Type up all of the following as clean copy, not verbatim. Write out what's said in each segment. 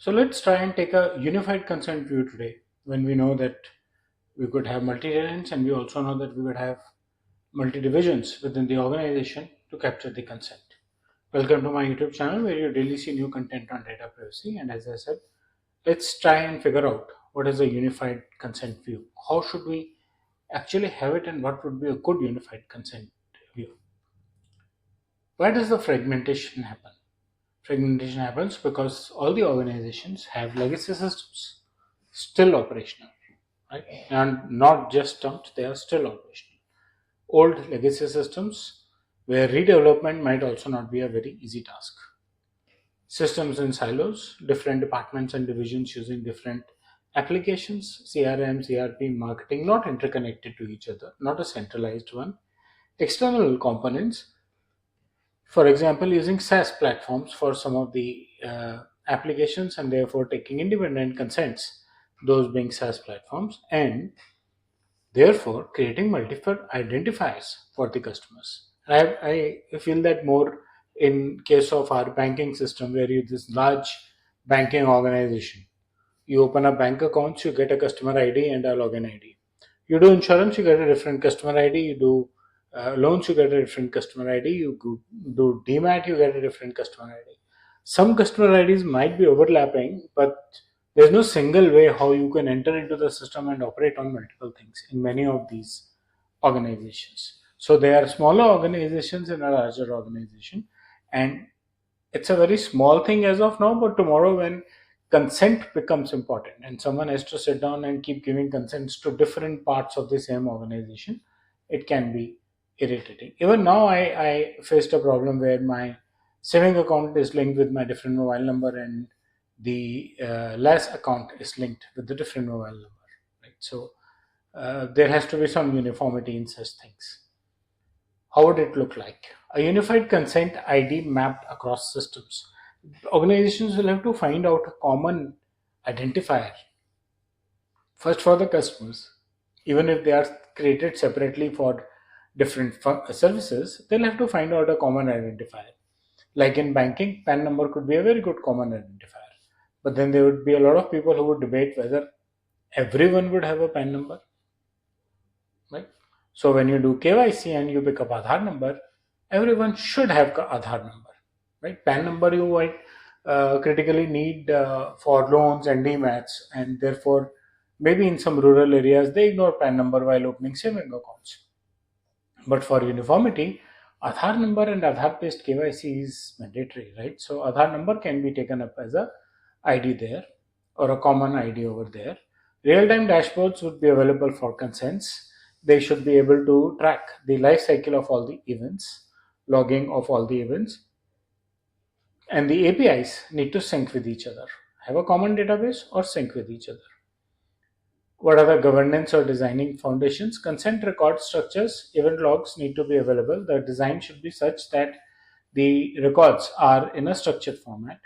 So let's try and take a unified consent view today when we know that we could have multi-tenants and we also know that we would have multi-divisions within the organization to capture the consent. Welcome to my YouTube channel where you daily see new content on data privacy, and as I said, let's try and figure out what is a unified consent view. How should we actually have it and what would be a good unified consent view? Why does the fragmentation happen? Fragmentation happens because all the organizations have legacy systems still operational, right? And not just dumped, they are still operational. Old legacy systems where redevelopment might also not be a very easy task. Systems in silos, different departments and divisions using different applications, CRM, CRP, marketing, not interconnected to each other, not a centralized one. External components, for example, using SaaS platforms for some of the applications and therefore taking independent consents, those being SaaS platforms, and therefore creating multiple identifiers for the customers. I feel that more in case of our banking system where you this large banking organization. You open a bank account, you get a customer ID and a login ID. You do insurance, you get a different customer ID. You do loans, you get a different customer ID. Do DMAT, you get a different customer ID. Some customer IDs might be overlapping, but there's no single way how you can enter into the system and operate on multiple things in many of these organizations. So they are smaller organizations in a larger organization, and it's a very small thing as of now, but tomorrow when consent becomes important and someone has to sit down and keep giving consents to different parts of the same organization, it can be irritating. Even now, I faced a problem where my saving account is linked with my different mobile number and the LAS account is linked with the different mobile number. Right? So there has to be some uniformity in such things. How would it look like? A unified consent ID mapped across systems. Organizations will have to find out a common identifier first for the customers. Even if they are created separately for different services, they'll have to find out a common identifier. Like in banking, PAN number could be a very good common identifier. But then there would be a lot of people who would debate whether everyone would have a PAN number, right? So when you do KYC and you pick up Aadhaar number, everyone should have Aadhaar number, right? PAN number you might critically need for loans and DMATs, and therefore maybe in some rural areas they ignore PAN number while opening saving accounts. But for uniformity, Aadhaar number and Aadhaar based KYC is mandatory, right? So Aadhaar number can be taken up as a ID there or a common ID over there. Real-time dashboards would be available for consents. They should be able to track the life cycle of all the events, logging of all the events, and the APIs need to sync with each other, have a common database or sync with each other. What are the governance or designing foundations? Consent record structures, event logs need to be available. The design should be such that the records are in a structured format.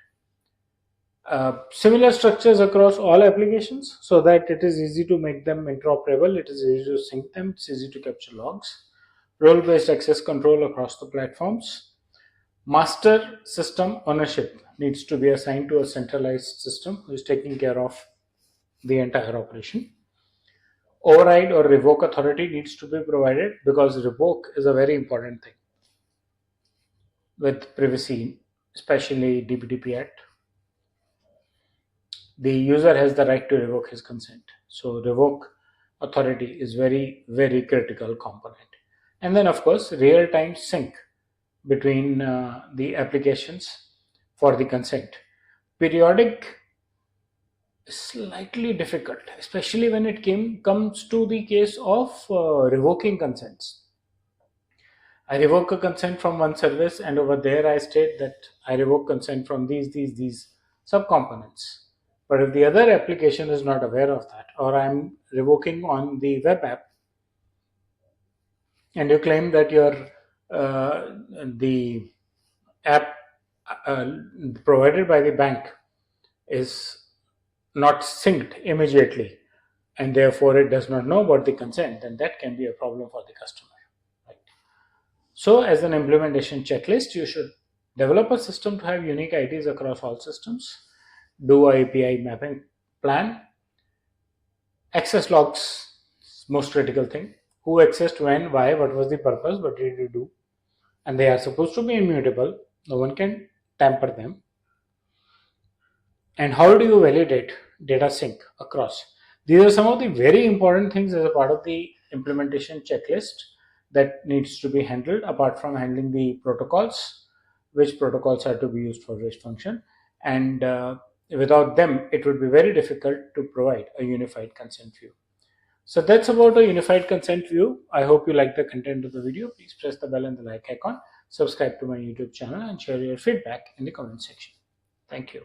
Similar structures across all applications so that it is easy to make them interoperable, it is easy to sync them, it's easy to capture logs. Role-based access control across the platforms. Master system ownership needs to be assigned to a centralized system who is taking care of the entire operation. Override or revoke authority needs to be provided because revoke is a very important thing with privacy, especially DPDP Act. The user has the right to revoke his consent. So revoke authority is very critical component. And then of course real-time sync between the applications for the consent. Periodic is slightly difficult, especially when it comes to the case of revoking consents. I revoke a consent from one service, and over there I state that I revoke consent from these subcomponents. But if the other application is not aware of that, or I'm revoking on the web app, and you claim that your the app provided by the bank is not synced immediately, and therefore it does not know about the consent, then that can be a problem for the customer. Right? So, as an implementation checklist, you should develop a system to have unique IDs across all systems. do a API mapping plan. Access logs, most critical thing. Who accessed when, why, what was the purpose, what did you do? And they are supposed to be immutable. No one can tamper them. And how do you validate data sync across? These are some of the very important things as a part of the implementation checklist that needs to be handled, apart from handling the protocols, which protocols are to be used for which function. And without them, it would be very difficult to provide a unified consent view. So that's about a unified consent view. I hope you like the content of the video. Please press the bell and the like icon, subscribe to my YouTube channel, and share your feedback in the comment section. Thank you.